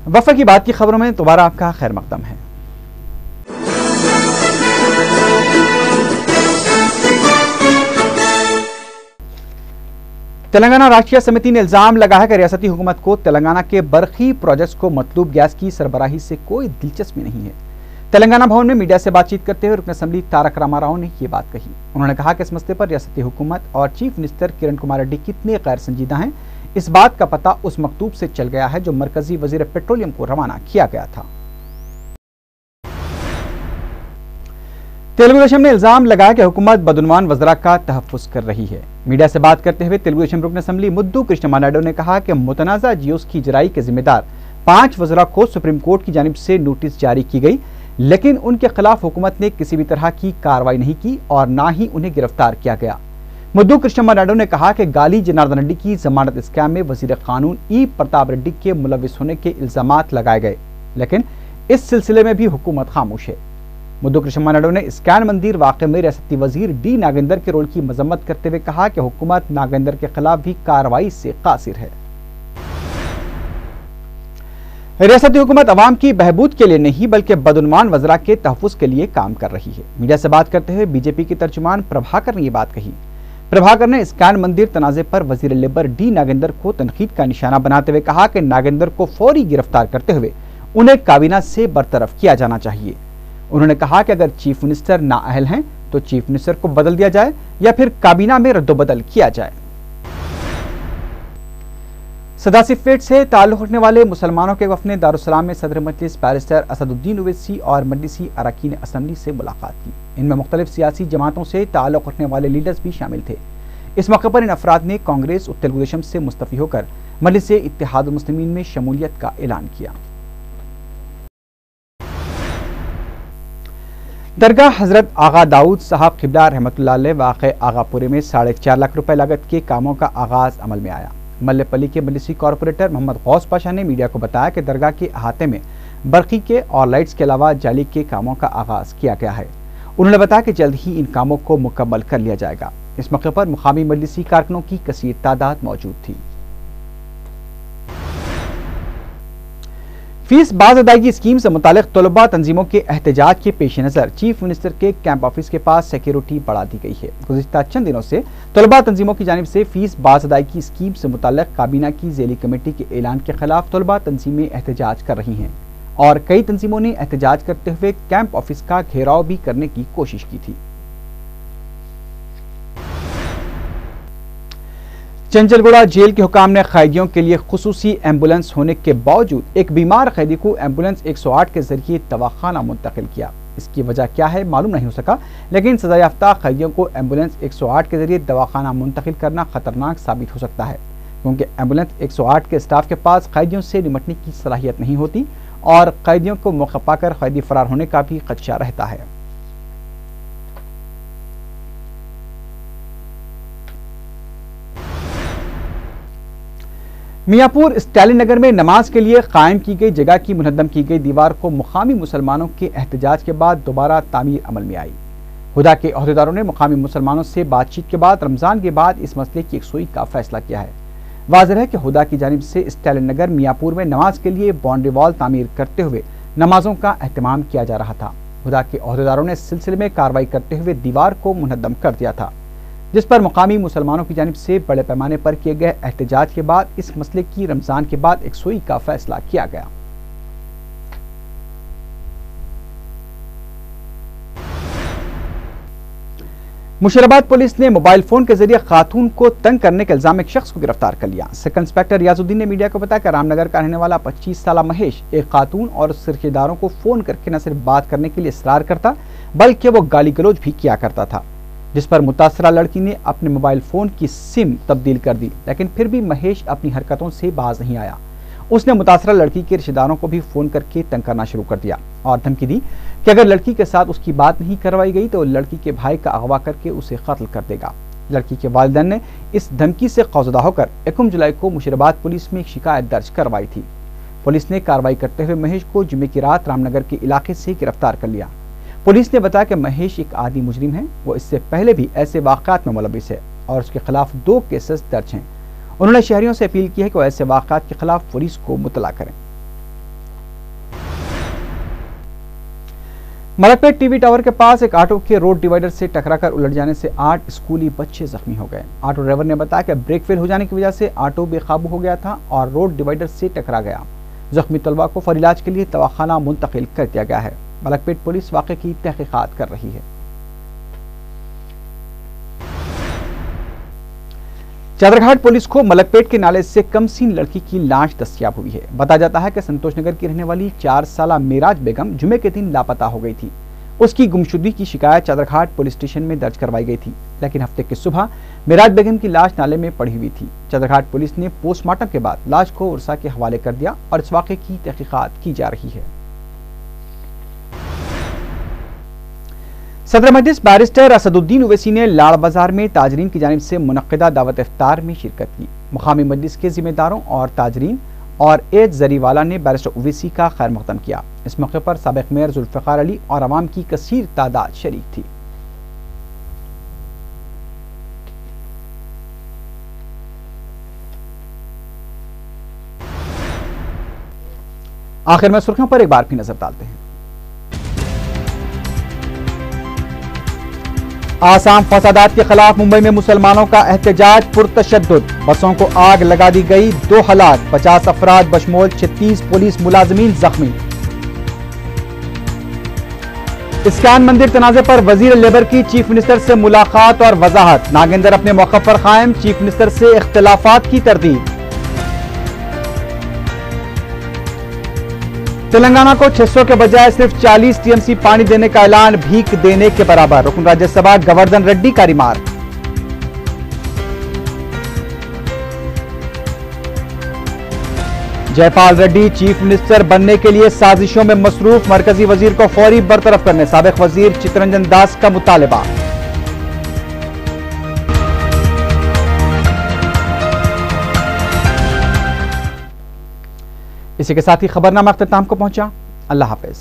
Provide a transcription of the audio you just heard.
वफ़ा की बात की खबरों में दोबारा आपका खैर मकदम है। तेलंगाना राष्ट्रीय समिति ने इल्जाम लगाया कि रियासती हुकूमत को तेलंगाना के बरखी प्रोजेक्ट्स को मतलूब गैस की सरबराही से कोई दिलचस्पी नहीं है। तेलंगाना भवन में मीडिया से बातचीत करते हुए रुकन असेंबली तारक रामाराव ने ये बात कही। उन्होंने कहा कि इस मसले पर रियासती हुकूमत और चीफ मिनिस्टर किरण कुमार रेड्डी कितने गैर संजीदा हैं, इस बात का पता उस मकतूब से चल गया है जो मरकजी वजीर पेट्रोलियम को रवाना किया गया था। तेलुगु देशम ने इल्जाम लगाया कि हुकूमत बदउनवान वज़रा का तहफ़्फ़ुज़ कर रही है। मीडिया से बात करते हुए तेलुगु देशम रुकन असेंबली मुद्दू कृष्णमा नायडू ने कहा कि मुतनाज़ा जियोस की जराई के जिम्मेदार 5 वज़रा को सुप्रीम कोर्ट की जानिब से नोटिस जारी की गई, लेकिन उनके खिलाफ हुकूमत ने किसी भी तरह की कार्रवाई नहीं की और ना ही उन्हें गिरफ्तार किया गया। मुद्दू कृष्णमा नायडू ने कहा कि गाली जनार्दन रेड्डी की जमानत स्कैम में वजीर कानून ई प्रताप रेड्डी के मुलविस होने के इल्जामात लगाए गए, लेकिन इस सिलसिले में भी हुकूमत खामोश है। मुद्दू कृष्णमा नायडू ने स्कैन मंदिर वाक़े में रियासती वजीर डी नागेंद्र के रोल की मजम्मत करते हुए कहा कि हुकूमत नागेंद्र के खिलाफ भी कार्रवाई से कासिर है। रियासती हुकूमत अवाम की बहबूद के लिए नहीं बल्कि बदउनवान वज़रा के तहफ़्फ़ुज़ के लिए काम कर रही है। मीडिया से बात करते हुए बीजेपी के तर्जुमान प्रभाकर ने यह बात कही। प्रभाकर ने स्कैन मंदिर तनाज़े पर वजीर लेबर डी नागेंद्र को तनकीद का निशाना बनाते हुए कहा कि नागेंद्र को फौरी गिरफ्तार करते हुए उन्हें काबीना से बरतरफ किया जाना चाहिए। उन्होंने कहा कि अगर चीफ मिनिस्टर नाअहल हैं तो चीफ मिनिस्टर को बदल दिया जाए या फिर काबीना में रद्दोबदल किया जाए। सदासिफेट से ताल्लुक़ रखने वाले मुसलमानों के वफ़द ने दारुस्सलाम में सदर मजलिस बैरिस्टर असदुद्दीन ओवैसी और मजलिसी अरकान असम्बली से मुलाकात की। इनमें मुख्तलिफ सियासी जमातों से ताल्लुक़ रखने वाले लीडर्स भी शामिल थे। इस मौके पर इन अफराद ने कांग्रेस और तेलुगु देशम से मुस्तफ़ी होकर मजलिस इत्तेहादुल मुस्लिमीन में शमूलियत का ऐलान किया। दरगाह हजरत आगा दाऊद साहब क़िबला रहमतुल्लाह अलैह वाक़े आगापुरे में 4.5 लाख रुपए लागत के कामों का आगाज अमल में आया। मल्लेपल्ली के मजलिसी कॉरपोरेटर मोहम्मद गौस पाशा ने मीडिया को बताया कि दरगाह के अहाते में बरक़ी के और लाइट्स के अलावा जाली के कामों का आगाज किया गया है। उन्होंने बताया कि जल्द ही इन कामों को मुकम्मल कर लिया जाएगा। इस मौके पर मुकामी मजलिसी कारकुनों की कसीर तादाद मौजूद थी। फीस बाज अदायगी स्कीम से मुतालिक तलबा तंजीमों के एहतजाज के पेश नज़र चीफ मिनिस्टर के कैंप ऑफिस के पास सिक्योरिटी बढ़ा दी गई है। गुज़िश्ता चंद दिनों से तलबा तंजीमों की जानिब से फीस बाज अदायगी स्कीम से मुतालिक काबीना की ज़ेली कमेटी के ऐलान के खिलाफ तलबा तंजीमें एहतजाज कर रही हैं और कई तंजीमों ने एहतजाज करते हुए कैंप ऑफिस का घेराव भी करने की कोशिश की थी। चंचलगुड़ा जेल के हुकाम ने कैदियों के लिए खुसूसी एम्बुलेंस होने के बावजूद एक बीमार कैदी को एम्बुलेंस 108 के जरिए दवाखाना मुंतकिल किया। इसकी वजह क्या है मालूम नहीं हो सका, लेकिन सजा याफ्ता कैदियों को एम्बुलेंस 108 के जरिए दवाखाना मुंतकिल करना खतरनाक साबित हो सकता है, क्योंकि एम्बुलेंस 108 के स्टाफ के पास कैदियों से निपटने की सलाहियत नहीं होती और कैदियों को मौका पाकर कैदी फरार होने का भी खदशा रहता है। मियाँपुर स्टालिन नगर में नमाज के लिए कायम की गई जगह की मुनहदम की गई दीवार को मुकामी मुसलमानों के एहतजाज के बाद दोबारा तामीर अमल में आई। हुदा के अहदेदारों ने मुकामी मुसलमानों से बातचीत के बाद रमजान के बाद इस मसले की यकसुई का फैसला किया है। वाज़ेह है कि हुदा की जानिब से स्टालिन नगर मियाँपुर में नमाज के लिए बाउंड्री वॉल तामीर करते हुए नमाजों का एहतमाम किया जा रहा था। हुदा के अहदेदारों ने इस सिलसिले में कार्रवाई करते हुए दीवार को मुनहदम कर दिया था, जिस पर मुकामी मुसलमानों की जानिब से बड़े पैमाने पर किए गए एहतजाज के बाद इस मसले की रमजान के बाद यकसुई का फैसला किया गया। मुशीराबाद पुलिस ने मोबाइल फोन के जरिए खातून को तंग करने के इल्जाम एक शख्स को गिरफ्तार कर लिया। सर्कल इंस्पेक्टर रियाजुद्दीन ने मीडिया को बताया कि रामनगर का रहने वाला 25 साला महेश एक खातून और उसके रिश्तेदारों को फोन करके न सिर्फ बात करने के लिए इसरार करता बल्कि वो गाली गलौज भी किया करता था, जिस पर मुतासरा लड़की ने अपने मोबाइल फोन की सिम तब्दील कर दी, लेकिन फिर भी महेश अपनी हरकतों से बाज नहीं आया। उसने मुतासरा लड़की के रिश्तेदारों को भी फोन करके तंग करना शुरू कर दिया और धमकी दी कि अगर लड़की के साथ उसकी बात नहीं करवाई गई तो लड़की के भाई का अगवा करके उसे कत्ल कर देगा। लड़की के वालिदैन ने इस धमकी से खौफजदा होकर 1 जुलाई को मुशीराबाद पुलिस में एक शिकायत दर्ज करवाई थी। पुलिस ने कार्रवाई करते हुए महेश को जुमे की रात रामनगर के इलाके से गिरफ्तार कर लिया। पुलिस ने बताया कि महेश एक आदी मुजरिम है, वो इससे पहले भी ऐसे वाक़ात में मुलविस है और उसके खिलाफ 2 केसेस दर्ज हैं। उन्होंने शहरियों से अपील की है कि वो ऐसे वाक़ात के खिलाफ पुलिस को मुतला करें। मलकपेट टीवी टावर के पास एक ऑटो के रोड डिवाइडर से टकराकर उलट जाने से 8 स्कूली बच्चे जख्मी हो गए। ऑटो ड्राइवर ने बताया कि ब्रेक फेल हो जाने की वजह से ऑटो बेकाबू हो गया था और रोड डिवाइडर से टकरा गया। जख्मी तलबा को फौरी इलाज के लिए दवाखाना मुंतकिल कर दिया गया है। मलकपेट पुलिस वाक़े की तहकीकात कर रही है। चादरघाट पुलिस को मलकपेट के नाले से कमसीन लड़की की लाश दस्तयाब हुई है। बताया जाता है कि संतोष नगर की रहने वाली 4 साला मेराज बेगम जुमे के दिन लापता हो गई थी। उसकी गुमशुदगी की शिकायत चादरघाट पुलिस स्टेशन में दर्ज करवाई गई थी, लेकिन हफ्ते की सुबह मेराज बेगम की लाश नाले में पड़ी हुई थी। चादरघाट पुलिस ने पोस्टमार्टम के बाद लाश को उर्सा के हवाले कर दिया और इस वाक़े की तहकीकात की जा रही है। सदर मजलिस बैरिस्टर असदुद्दीन ओवैसी ने लाड़ बाजार में ताजरीन की जानिब से मुनक्किदा दावत इफ्तार में शिरकत की। मकामी मजलिस के जिम्मेदारों और ताजरीन और एज जरीवाला ने बैरिस्टर ओवैसी का खैर मकदम किया। इस मौके पर साबिक मेयर जुल्फ़िकार अली और अवाम की कसीर तादाद शरीक थी। आखिर में सुर्खियों पर एक बार भी नजर डालते हैं। आसाम फसादात के खिलाफ मुंबई में मुसलमानों का एहतजाज पुरतशद्दुद। बसों को आग लगा दी गई, 2 हलाक, 50 अफराद बशमूल 36 पुलिस मुलाजमीन जख्मी। इस्कान मंदिर तनाज़े पर वजीर लेबर की चीफ मिनिस्टर से मुलाकात और वजाहत। नागेंद्र अपने मौक़िफ़ पर कायम, चीफ मिनिस्टर से इख्तिलाफात की तरदीद। तेलंगाना को 600 के बजाय सिर्फ 40 टीएमसी पानी देने का ऐलान भीख देने के बराबर। रुकन राज्यसभा गोवर्धन रेड्डी का remark. Jaipal Reddy chief minister बनने के लिए साजिशों में मसरूफ, मरकजी वजीर को फौरी बरतरफ करने साबिक वजीर चित्तरंजन दास का मुतालबा। इसी के साथ ही खबरनामा अख्ताम को पहुंचा। अल्लाह हाफिज।